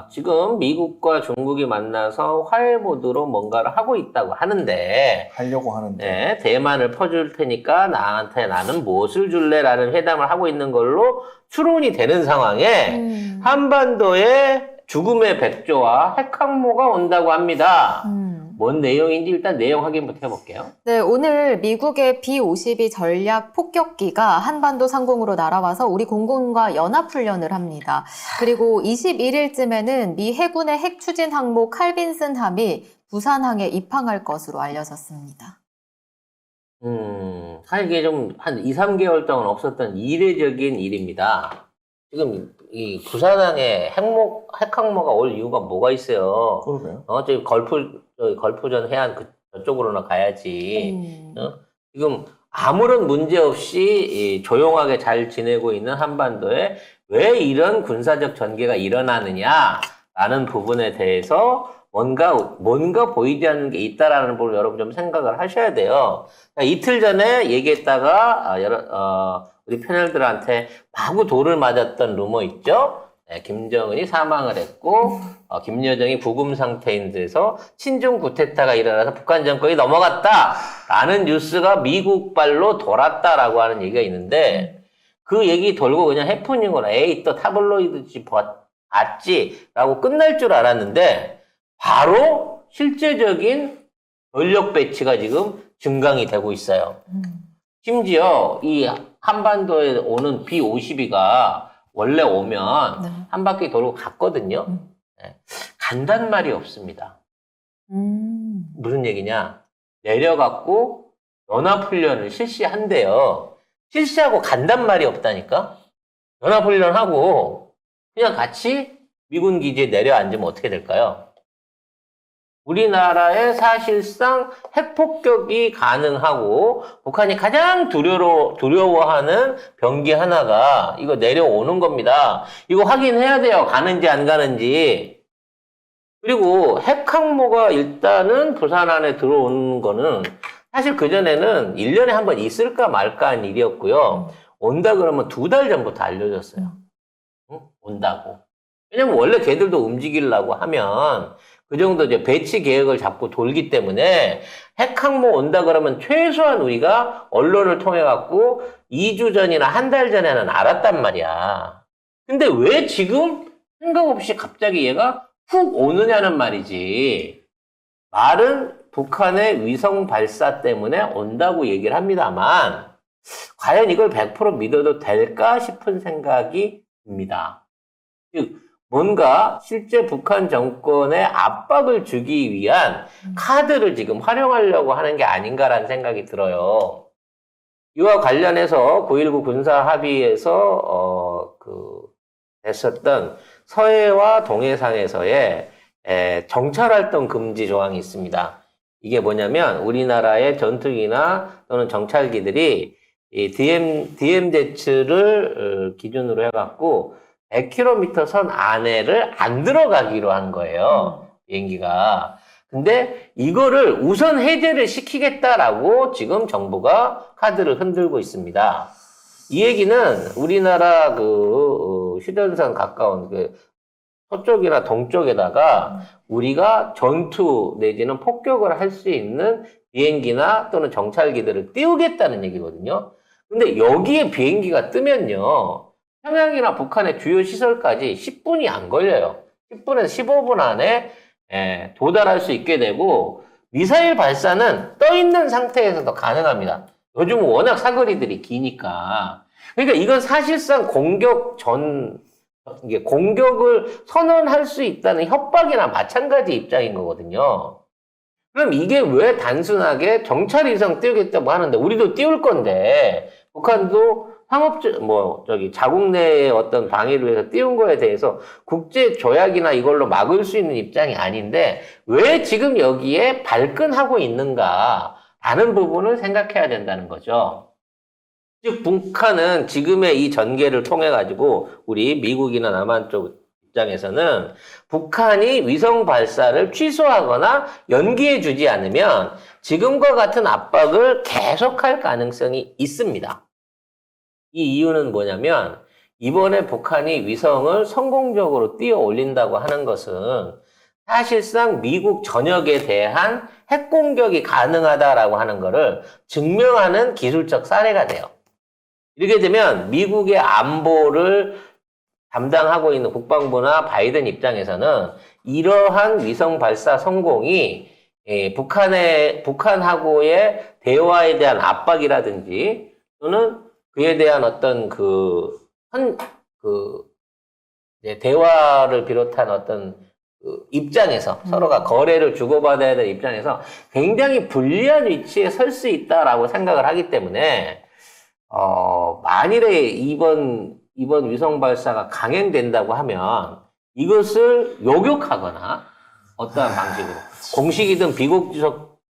지금 미국과 중국이 만나서 화해 모드로 뭔가를 하고 있다고 하는데, 하려고 하는데. 네, 대만을 퍼줄 테니까 나한테 나는 무엇을 줄래라는 회담을 하고 있는 걸로 추론이 되는 상황에 한반도에 죽음의 백조와 핵항모가 온다고 합니다. 뭔 내용인지 일단 내용 확인부터 해볼게요. 네, 오늘 미국의 B-52 전략 폭격기가 한반도 상공으로 날아와서 우리 공군과 연합훈련을 합니다. 그리고 21일쯤에는 미 해군의 핵 추진 항모 칼빈슨함이 부산항에 입항할 것으로 알려졌습니다. 사실 이게 좀 한 2, 3개월 동안 없었던 이례적인 일입니다. 지금 이 부산항에 핵항모가 올 이유가 뭐가 있어요? 그러게요. 저기 걸프전 해안 저쪽으로나 가야지. 지금 아무런 문제 없이 조용하게 잘 지내고 있는 한반도에 왜 이런 군사적 전개가 일어나느냐라는 부분에 대해서 뭔가 보이지 않는 게 있다라는 부분을 여러분 좀 생각을 하셔야 돼요. 이틀 전에 얘기했다가 우리 패널들한테 마구 돌을 맞았던 루머 있죠? 네, 김정은이 사망을 했고 김여정이 구금 상태인 데서 친중 쿠데타가 일어나서 북한 정권이 넘어갔다라는 뉴스가 미국발로 돌았다라고 하는 얘기가 있는데 그 얘기 돌고 그냥 해프닝으로 에이 또 타블로이드지 봤지라고 끝날 줄 알았는데 바로 실제적인 전력 배치가 지금 증강이 되고 있어요. 심지어 이 한반도에 오는 B-52가 원래 오면 네. 한 바퀴 돌고 갔거든요. 네. 간단 말이 없습니다. 무슨 얘기냐? 내려갖고 연합훈련을 실시한대요. 실시하고 간단 말이 없다니까? 연합훈련하고 그냥 같이 미군 기지에 내려앉으면 어떻게 될까요? 우리나라에 사실상 핵폭격이 가능하고 북한이 가장 두려워하는 병기 하나가 이거 내려오는 겁니다. 이거 확인해야 돼요. 가는지 안 가는지. 그리고 핵항모가 일단은 부산 안에 들어오는 거는 사실 그전에는 1년에 한 번 있을까 말까 한 일이었고요. 온다 그러면 2달 전부터 알려졌어요. 온다고. 왜냐면 원래 걔들도 움직이려고 하면 그 정도 이제 배치 계획을 잡고 돌기 때문에 핵항모 온다 그러면 최소한 우리가 언론을 통해 갖고 2주 전이나 한 달 전에는 알았단 말이야. 근데 왜 지금 생각 없이 갑자기 얘가 훅 오느냐는 말이지. 말은 북한의 위성 발사 때문에 온다고 얘기를 합니다만 과연 이걸 100% 믿어도 될까 싶은 생각이 듭니다. 즉 뭔가 실제 북한 정권에 압박을 주기 위한 카드를 지금 활용하려고 하는 게 아닌가라는 생각이 들어요. 이와 관련해서 9.19 군사합의에서 됐었던 서해와 동해상에서의 정찰활동 금지 조항이 있습니다. 이게 뭐냐면 우리나라의 전투기나 또는 정찰기들이 이 DMZ를 기준으로 해갖고 100km 선 안에를 안 들어가기로 한 거예요. 비행기가. 근데 이거를 우선 해제를 시키겠다라고 지금 정부가 카드를 흔들고 있습니다. 이 얘기는 우리나라 휴전선 가까운 서쪽이나 동쪽에다가 우리가 전투 내지는 폭격을 할 수 있는 비행기나 또는 정찰기들을 띄우겠다는 얘기거든요. 근데 여기에 비행기가 뜨면요. 평양이나 북한의 주요 시설까지 10분이 안 걸려요. 10분에서 15분 안에 도달할 수 있게 되고 미사일 발사는 떠 있는 상태에서도 가능합니다. 요즘 워낙 사거리들이 기니까. 그러니까 이건 사실상 공격을 선언할 수 있다는 협박이나 마찬가지 입장인 거거든요. 그럼 이게 왜 단순하게 정찰 위성 띄우겠다고 하는데 우리도 띄울 건데 북한도 자국 내의 어떤 방위를 위해서 띄운 거에 대해서 국제 조약이나 이걸로 막을 수 있는 입장이 아닌데 왜 지금 여기에 발끈하고 있는가라는 부분을 생각해야 된다는 거죠. 즉 북한은 지금의 이 전개를 통해 가지고 우리 미국이나 남한 쪽 입장에서는 북한이 위성 발사를 취소하거나 연기해 주지 않으면 지금과 같은 압박을 계속할 가능성이 있습니다. 이 이유는 뭐냐면 이번에 북한이 위성을 성공적으로 띄워 올린다고 하는 것은 사실상 미국 전역에 대한 핵 공격이 가능하다라고 하는 것을 증명하는 기술적 사례가 돼요. 이렇게 되면 미국의 안보를 담당하고 있는 국방부나 바이든 입장에서는 이러한 위성 발사 성공이 북한하고의 대화에 대한 압박이라든지 또는 그에 대한 어떤 대화를 비롯한 어떤 입장에서 서로가 거래를 주고받아야 될 입장에서 굉장히 불리한 위치에 설 수 있다라고 생각을 하기 때문에 만일에 이번 위성 발사가 강행된다고 하면 이것을 요격하거나 어떠한 방식으로 공식이든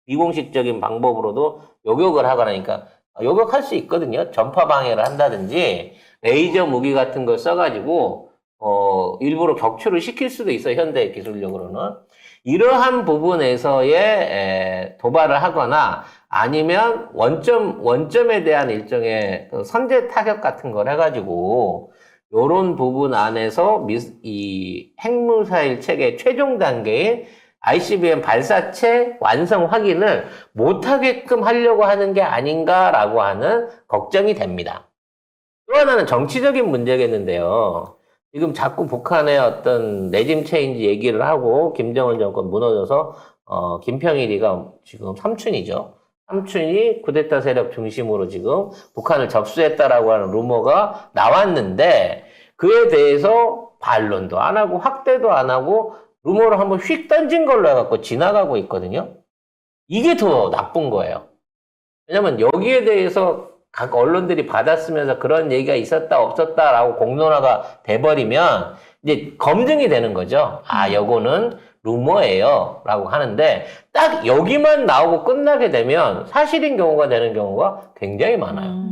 비공식적인 방법으로도 요격을 하거나 그러니까 요격할 수 있거든요. 전파 방해를 한다든지 레이저 무기 같은 걸 써가지고 일부러 격추를 시킬 수도 있어요. 현대 기술력으로는. 이러한 부분에서의 도발을 하거나 아니면 원점에 대한 일종의 선제 타격 같은 걸 해가지고 요런 부분 안에서 이 핵미사일 체계 최종 단계인 ICBM 발사체 완성 확인을 못하게끔 하려고 하는 게 아닌가라고 하는 걱정이 됩니다. 또 하나는 정치적인 문제겠는데요. 지금 자꾸 북한의 어떤 레짐 체인지 얘기를 하고 김정은 정권 무너져서 김평일이가 지금 삼촌이죠. 삼촌이 쿠데타 세력 중심으로 지금 북한을 접수했다라고 하는 루머가 나왔는데 그에 대해서 반론도 안 하고 확대도 안 하고 루머를 한번 휙 던진 걸로 해갖고 지나가고 있거든요. 이게 더 나쁜 거예요. 왜냐면 여기에 대해서 각 언론들이 받았으면서 그런 얘기가 있었다 없었다라고 공론화가 돼버리면 이제 검증이 되는 거죠. 아, 요거는 루머예요 라고 하는데 딱 여기만 나오고 끝나게 되면 사실인 경우가 되는 경우가 굉장히 많아요.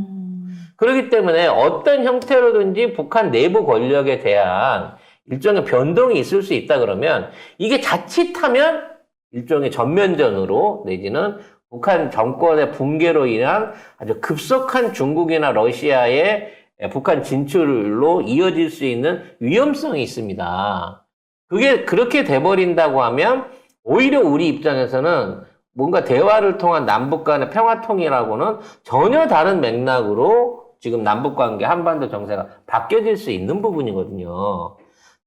그렇기 때문에 어떤 형태로든지 북한 내부 권력에 대한 일종의 변동이 있을 수 있다 그러면 이게 자칫하면 일종의 전면전으로 내지는 북한 정권의 붕괴로 인한 아주 급속한 중국이나 러시아의 북한 진출로 이어질 수 있는 위험성이 있습니다. 그게 그렇게 돼버린다고 하면 오히려 우리 입장에서는 뭔가 대화를 통한 남북 간의 평화통일하고는 전혀 다른 맥락으로 지금 남북관계 한반도 정세가 바뀌어질 수 있는 부분이거든요.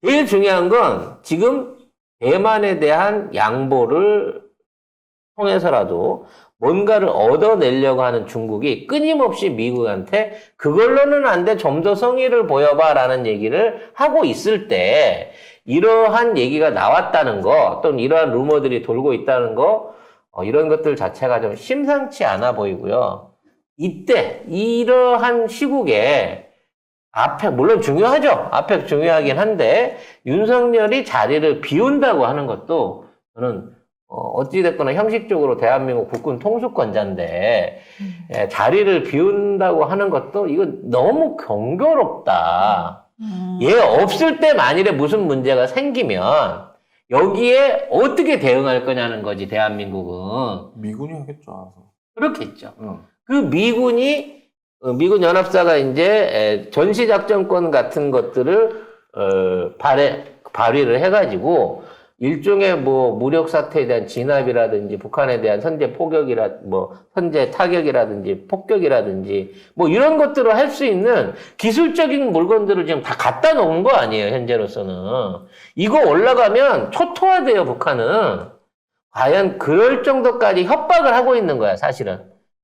제일 중요한 건 지금 대만에 대한 양보를 통해서라도 뭔가를 얻어내려고 하는 중국이 끊임없이 미국한테 그걸로는 안 돼, 좀 더 성의를 보여봐라는 얘기를 하고 있을 때 이러한 얘기가 나왔다는 거 또는 이러한 루머들이 돌고 있다는 거 이런 것들 자체가 좀 심상치 않아 보이고요. 이때 이러한 시국에 앞에 물론 중요하죠. 앞에 중요하긴 한데 윤석열이 자리를 비운다고 하는 것도 저는 어찌됐거나 형식적으로 대한민국 국군 통수권자인데 자리를 비운다고 하는 것도 이거 너무 경교롭다. 얘 없을 때 만일에 무슨 문제가 생기면 여기에 어떻게 대응할 거냐는 거지. 대한민국은 미군이 하겠죠. 알아서. 그렇겠죠. 그 미군 연합사가 이제 전시작전권 같은 것들을 발휘를 해가지고 일종의 뭐 무력 사태에 대한 진압이라든지 북한에 대한 선제 선제 타격이라든지 폭격이라든지 뭐 이런 것들을 할 수 있는 기술적인 물건들을 지금 다 갖다 놓은 거 아니에요, 현재로서는. 이거 올라가면 초토화돼요, 북한은. 과연 그럴 정도까지 협박을 하고 있는 거야, 사실은.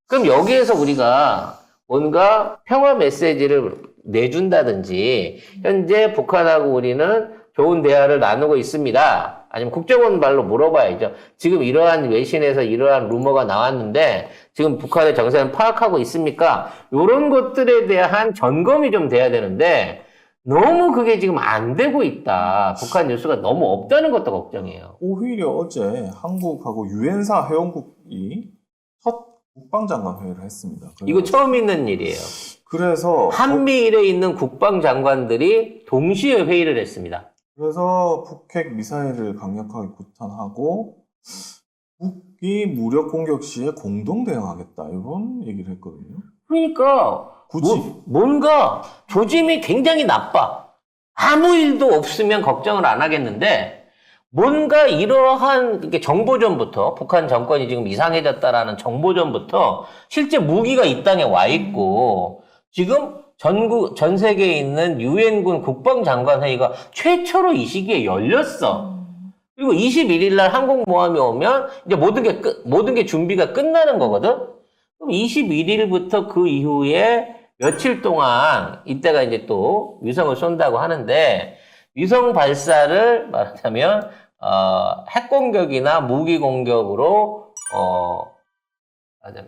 그럼 여기에서 우리가 뭔가 평화 메시지를 내준다든지 현재 북한하고 우리는 좋은 대화를 나누고 있습니다. 아니면 국정원 말로 물어봐야죠. 지금 이러한 외신에서 이러한 루머가 나왔는데 지금 북한의 정세는 파악하고 있습니까? 이런 것들에 대한 점검이 좀 돼야 되는데 너무 그게 지금 안 되고 있다. 북한 뉴스가 너무 없다는 것도 걱정이에요. 오히려 어제 한국하고 유엔사 회원국이 첫 국방장관 회의를 했습니다. 이거 처음 있는 일이에요. 그래서 한미일에 있는 국방장관들이 동시에 회의를 했습니다. 그래서 북핵 미사일을 강력하게 구탄하고 북이 무력 공격 시에 공동 대응하겠다 이런 얘기를 했거든요. 그러니까 굳이 뭔가 조짐이 굉장히 나빠. 아무 일도 없으면 걱정을 안 하겠는데 뭔가 이러한 이렇게 정보전부터 북한 정권이 지금 이상해졌다라는 정보전부터 실제 무기가 이 땅에 와 있고 지금 전 세계에 있는 유엔군 국방장관 회의가 최초로 이 시기에 열렸어. 그리고 21일 날 항공모함이 오면 이제 모든 게 준비가 끝나는 거거든. 그럼 21일부터 그 이후에 며칠 동안 이때가 이제 또 위성을 쏜다고 하는데 위성 발사를 말하자면 핵 공격이나 무기 공격으로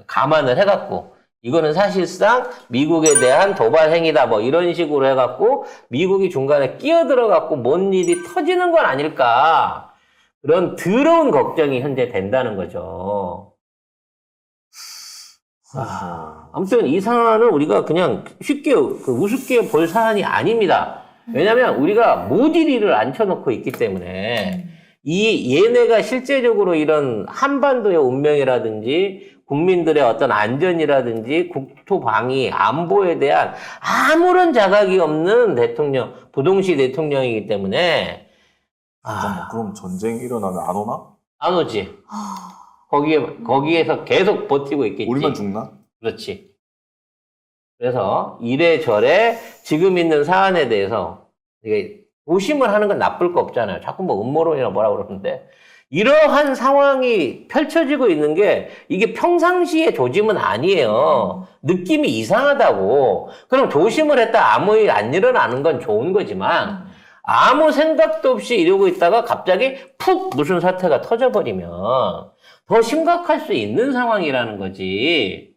감안을 해갖고 이거는 사실상 미국에 대한 도발 행위다 뭐 이런 식으로 해갖고 미국이 중간에 끼어들어갖고 뭔 일이 터지는 건 아닐까 그런 더러운 걱정이 현재 된다는 거죠. 아무튼 이 사안은 우리가 그냥 쉽게 우습게 볼 사안이 아닙니다. 왜냐하면 우리가 모질이를 앉혀놓고 있기 때문에 얘네가 실제적으로 이런 한반도의 운명이라든지 국민들의 어떤 안전이라든지 국토 방위, 안보에 대한 아무런 자각이 없는 부동시 대통령이기 때문에 잠깐만, 그럼 전쟁 일어나면 안 오나? 안 오지. 거기에서 계속 버티고 있겠지. 우리만 죽나? 그렇지. 그래서 이래저래 지금 있는 사안에 대해서 이게 조심을 하는 건 나쁠 거 없잖아요. 자꾸 뭐 음모론이나 뭐라 그러는데 이러한 상황이 펼쳐지고 있는 게 이게 평상시의 조짐은 아니에요. 느낌이 이상하다고. 그럼 조심을 했다 아무 일 안 일어나는 건 좋은 거지만 아무 생각도 없이 이러고 있다가 갑자기 푹 무슨 사태가 터져버리면 더 심각할 수 있는 상황이라는 거지.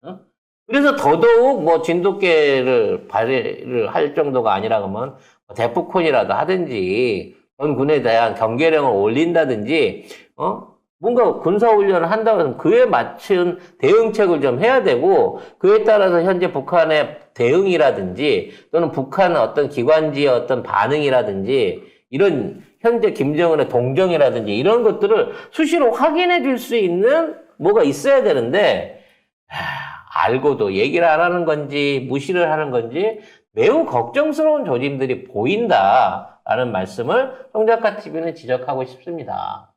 어? 그래서 더더욱 뭐 진돗개를 발휘를 할 정도가 아니라 그러면 대포콘이라도 하든지 전 군에 대한 경계령을 올린다든지 뭔가 군사훈련을 한다고 해서 그에 맞춘 대응책을 좀 해야 되고 그에 따라서 현재 북한의 대응이라든지 또는 북한의 어떤 기관지의 어떤 반응이라든지 이런 현재 김정은의 동정이라든지 이런 것들을 수시로 확인해 줄 수 있는 뭐가 있어야 되는데 알고도 얘기를 안 하는 건지 무시를 하는 건지 매우 걱정스러운 조짐들이 보인다라는 말씀을 송작가TV는 지적하고 싶습니다.